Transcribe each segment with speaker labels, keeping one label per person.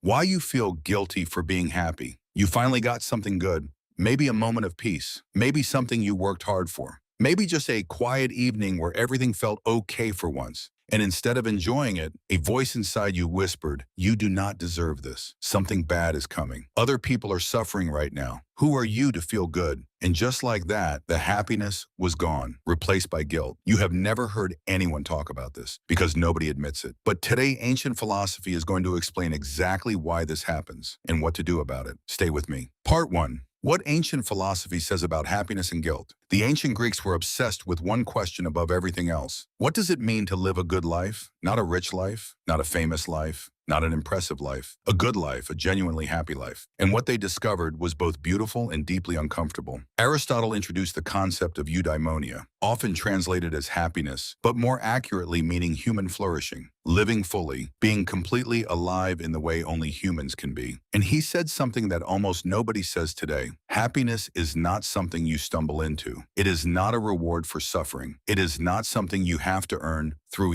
Speaker 1: Why you feel guilty for being happy. You finally got something good. Maybe a moment of peace. Maybe something you worked hard for. Maybe just a quiet evening where everything felt okay for once. And instead of enjoying it, a voice inside you whispered, "You do not deserve this. Something bad is coming. Other people are suffering right now. Who are you to feel good?" And just like that, the happiness was gone, replaced by guilt. You have never heard anyone talk about this because nobody admits it. But today, ancient philosophy is going to explain exactly why this happens and what to do about it. Stay with me. Part 1. What ancient philosophy says about happiness and guilt. The ancient Greeks were obsessed with one question above everything else. What does it mean to live a good life? Not a rich life, not a famous life, not an impressive life. A good life, a genuinely happy life. And what they discovered was both beautiful and deeply uncomfortable. Aristotle introduced the concept of eudaimonia, often translated as happiness, but more accurately meaning human flourishing, living fully, being completely alive in the way only humans can be. And he said something that almost nobody says today. Happiness is not something you stumble into. It is not a reward for suffering. It is not something you have to earn through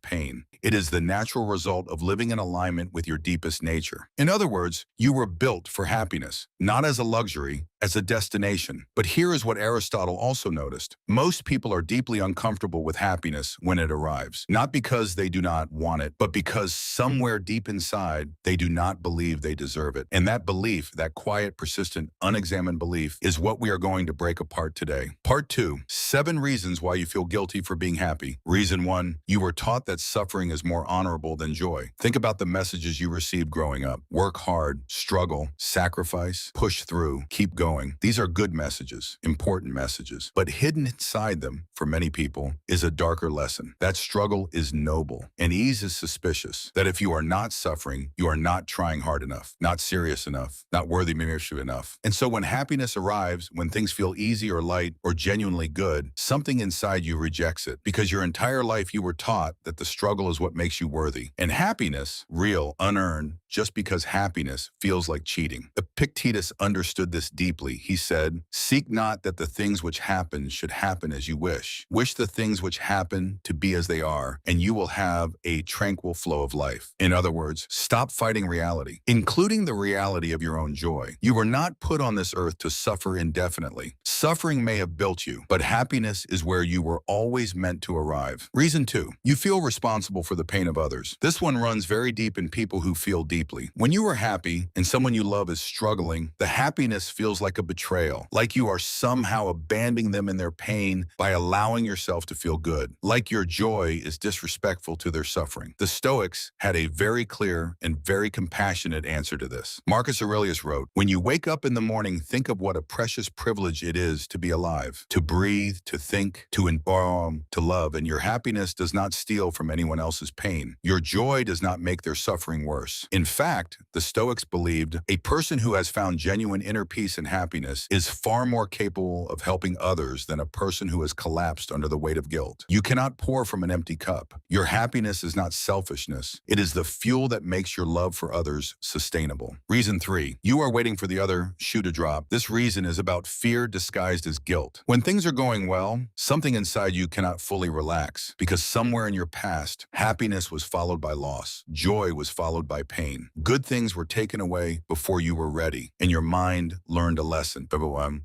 Speaker 1: pain. It is the natural result of living in alignment with your deepest nature. In other words, you were built for happiness, not as a luxury, as a destination. But here is what Aristotle also noticed. Most people are deeply uncomfortable with happiness when it arrives, not because they do not want it, but because somewhere deep inside, they do not believe they deserve it. And that belief, that quiet, persistent, unexamined belief, is what we are going to break apart today. Part 2, 7 reasons why you feel guilty for being happy. Reason 1, you were taught that suffering is more honorable than joy. Think about the messages you received growing up. Work hard, struggle, sacrifice, push through, keep going. These are good messages, important messages. But hidden inside them, for many people, is a darker lesson. That struggle is noble, and ease is suspicious. That if you are not suffering, you are not trying hard enough, not serious enough, not worthy enough. And so when happiness arrives, when things feel easy or light or genuinely good, something inside you rejects it. Because your entire life you were taught that the struggle is what makes you worthy. And happiness, real, unearned, just because happiness feels like cheating. Epictetus understood this deeply. He said, "Seek not that the things which happen should happen as you wish. Wish the things which happen to be as they are, and you will have a tranquil flow of life." In other words, stop fighting reality, including the reality of your own joy. You were not put on this earth to suffer indefinitely. Suffering may have built you, but happiness is where you were always meant to arrive. Reason 2, you feel responsible for the pain of others. This one runs very deep in people who feel deeply. When you are happy and someone you love is struggling, the happiness feels like a betrayal, like you are somehow abandoning them in their pain by allowing yourself to feel good, like your joy is disrespectful to their suffering. The Stoics had a very clear and very compassionate answer to this. Marcus Aurelius wrote, "When you wake up in the morning, think of what a precious privilege it is to be alive, to breathe, to think, to embalm, to love, and your happiness does not steal from anyone else's pain. Your joy does not make their suffering worse." In fact, the Stoics believed a person who has found genuine inner peace and happiness is far more capable of helping others than a person who has collapsed under the weight of guilt. You cannot pour from an empty cup. Your happiness is not selfishness. It is the fuel that makes your love for others sustainable. Reason 3, you are waiting for the other shoe to drop. This reason is about fear disguised as guilt. When things are going well, something inside you cannot fully relax because somewhere in your past, happiness was followed by loss. Joy was followed by pain. Good things were taken away before you were ready, and your mind learned a lesson.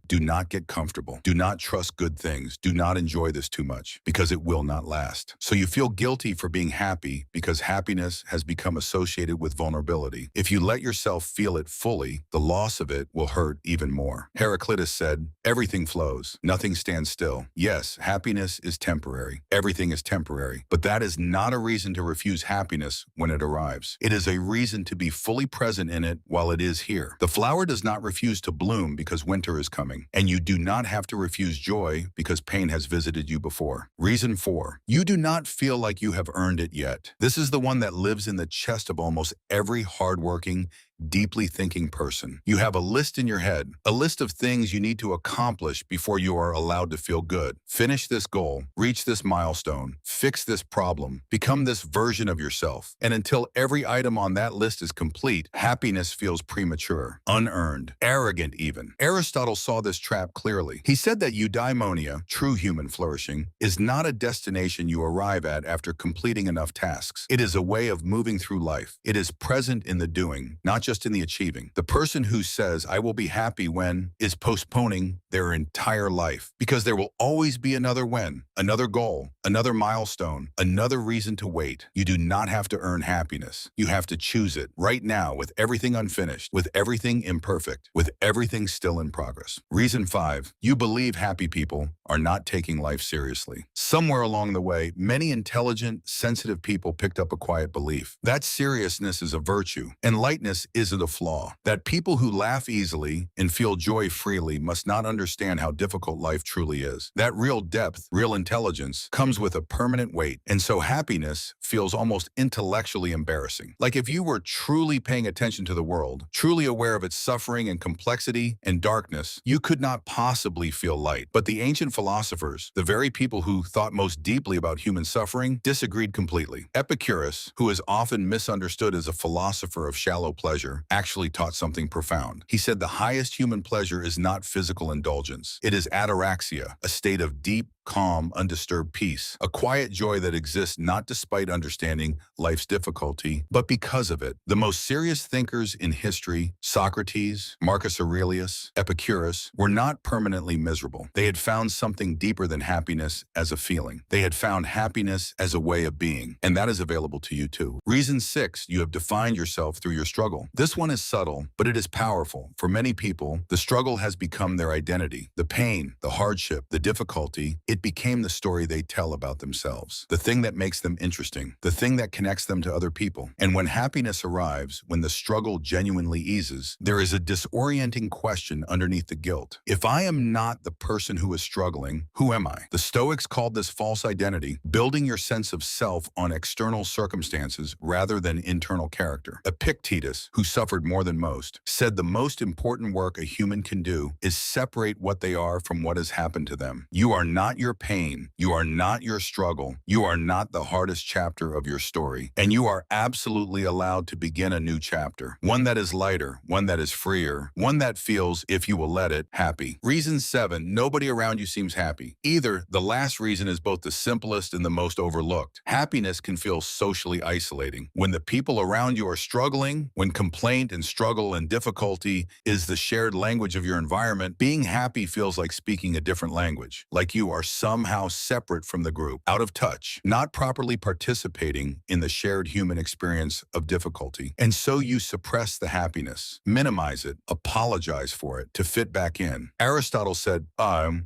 Speaker 1: Do not get comfortable. Do not trust good things. Do not enjoy this too much because it will not last. So you feel guilty for being happy because happiness has become associated with vulnerability. If you let yourself feel it fully, the loss of it will hurt even more. Heraclitus said, "Everything flows. Nothing stands still." Yes, happiness is temporary. Everything is temporary. But that is not a reason to refuse happiness when it arrives. It is a reason to be fully present in it while it is here. The flower does not refuse to bloom because winter is coming, and you do not have to refuse joy because pain has visited you before. Reason 4, you do not feel like you have earned it yet. This is the one that lives in the chest of almost every hardworking, deeply thinking person. You have a list in your head, a list of things you need to accomplish before you are allowed to feel good. Finish this goal, reach this milestone, fix this problem, become this version of yourself. And until every item on that list is complete, happiness feels premature, unearned, arrogant even. Aristotle saw this trap clearly. He said that eudaimonia, true human flourishing, is not a destination you arrive at after completing enough tasks. It is a way of moving through life. It is present in the doing, not just in the achieving. The person who says, "I will be happy when," is postponing their entire life, because there will always be another when, another goal, another milestone, another reason to wait. You do not have to earn happiness. You have to choose it right now, with everything unfinished, with everything imperfect, with everything still in progress. Reason 5, you believe happy people are not taking life seriously. Somewhere along the way, many intelligent, sensitive people picked up a quiet belief that seriousness is a virtue and lightness isn't a flaw. That people who laugh easily and feel joy freely must not understand how difficult life truly is. That real depth, real intelligence comes with a permanent weight, and so happiness feels almost intellectually embarrassing. Like if you were truly paying attention to the world, truly aware of its suffering and complexity and darkness, you could not possibly feel light. But the ancient philosophers, the very people who thought most deeply about human suffering, disagreed completely. Epicurus, who is often misunderstood as a philosopher of shallow pleasure, actually taught something profound. He said the highest human pleasure is not physical indulgence. It is ataraxia, a state of deep, calm, undisturbed peace, a quiet joy that exists not despite understanding life's difficulty, but because of it. The most serious thinkers in history, Socrates, Marcus Aurelius, Epicurus, were not permanently miserable. They had found something deeper than happiness as a feeling. They had found happiness as a way of being, and that is available to you too. Reason 6, you have defined yourself through your struggle. This one is subtle, but it is powerful. For many people, the struggle has become their identity. The pain, the hardship, the difficulty, it became the story they tell about themselves, the thing that makes them interesting, the thing that connects them to other people. And when happiness arrives, when the struggle genuinely eases, there is a disorienting question underneath the guilt. If I am not the person who is struggling, who am I? The Stoics called this false identity, building your sense of self on external circumstances rather than internal character. Epictetus, who suffered more than most, said the most important work a human can do is separate what they are from what has happened to them. You are not your pain. You are not your struggle. You are not the hardest chapter of your story. And you are absolutely allowed to begin a new chapter. One that is lighter, one that is freer, one that feels, if you will let it, happy. Reason 7, nobody around you seems happy. Either the last reason is both the simplest and the most overlooked. Happiness can feel socially isolating. When the people around you are struggling, when complaint and struggle and difficulty is the shared language of your environment, being happy feels like speaking a different language, like you are somehow separate from the group, out of touch, not properly participating in the shared human experience of difficulty. And so you suppress the happiness, minimize it, apologize for it to fit back in. Aristotle said,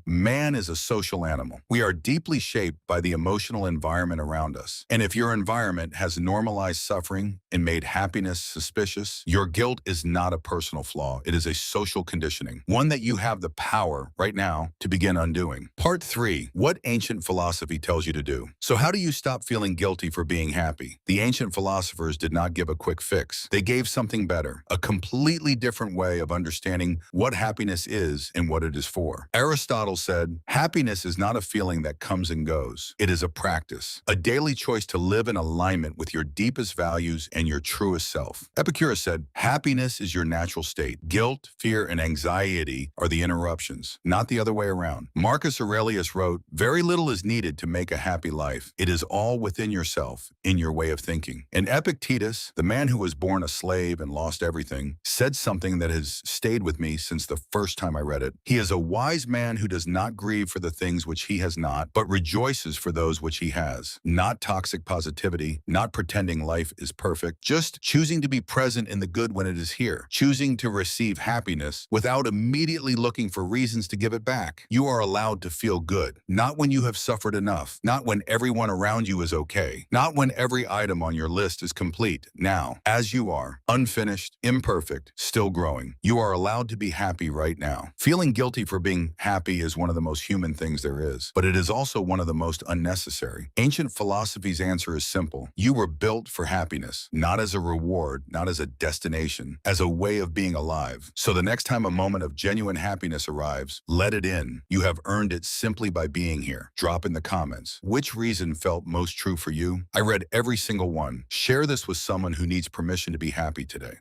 Speaker 1: man is a social animal. We are deeply shaped by the emotional environment around us. And if your environment has normalized suffering and made happiness suspicious, your guilt is not a personal flaw. It is a social conditioning, one that you have the power right now to begin undoing. Part 3, what ancient philosophy tells you to do. So how do you stop feeling guilty for being happy? The ancient philosophers did not give a quick fix. They gave something better, a completely different way of understanding what happiness is and what it is for. Aristotle said, happiness is not a feeling that comes and goes. It is a practice, a daily choice to live in alignment with your deepest values and your truest self. Epicurus said, happiness is your natural state. Guilt, fear, and anxiety are the interruptions, not the other way around. Marcus Aurelius wrote, very little is needed to make a happy life. It is all within yourself, in your way of thinking. And Epictetus, the man who was born a slave and lost everything, said something that has stayed with me since the first time I read it. He is a wise man who does not grieve for the things which he has not, but rejoices for those which he has. Not toxic positivity, not pretending life is perfect, just choosing to be present in the good when it is here, choosing to receive happiness without immediately looking for reasons to give it back. You are allowed to feel good. Not when you have suffered enough. Not when everyone around you is okay. Not when every item on your list is complete. Now, as you are, unfinished, imperfect, still growing, you are allowed to be happy right now. Feeling guilty for being happy is one of the most human things there is, but it is also one of the most unnecessary. Ancient philosophy's answer is simple. You were built for happiness, not as a reward, not as a destination, as a way of being alive. So the next time a moment of genuine happiness arrives, let it in. You have earned it simply by being here. Drop in the comments. Which reason felt most true for you? I read every single one. Share this with someone who needs permission to be happy today.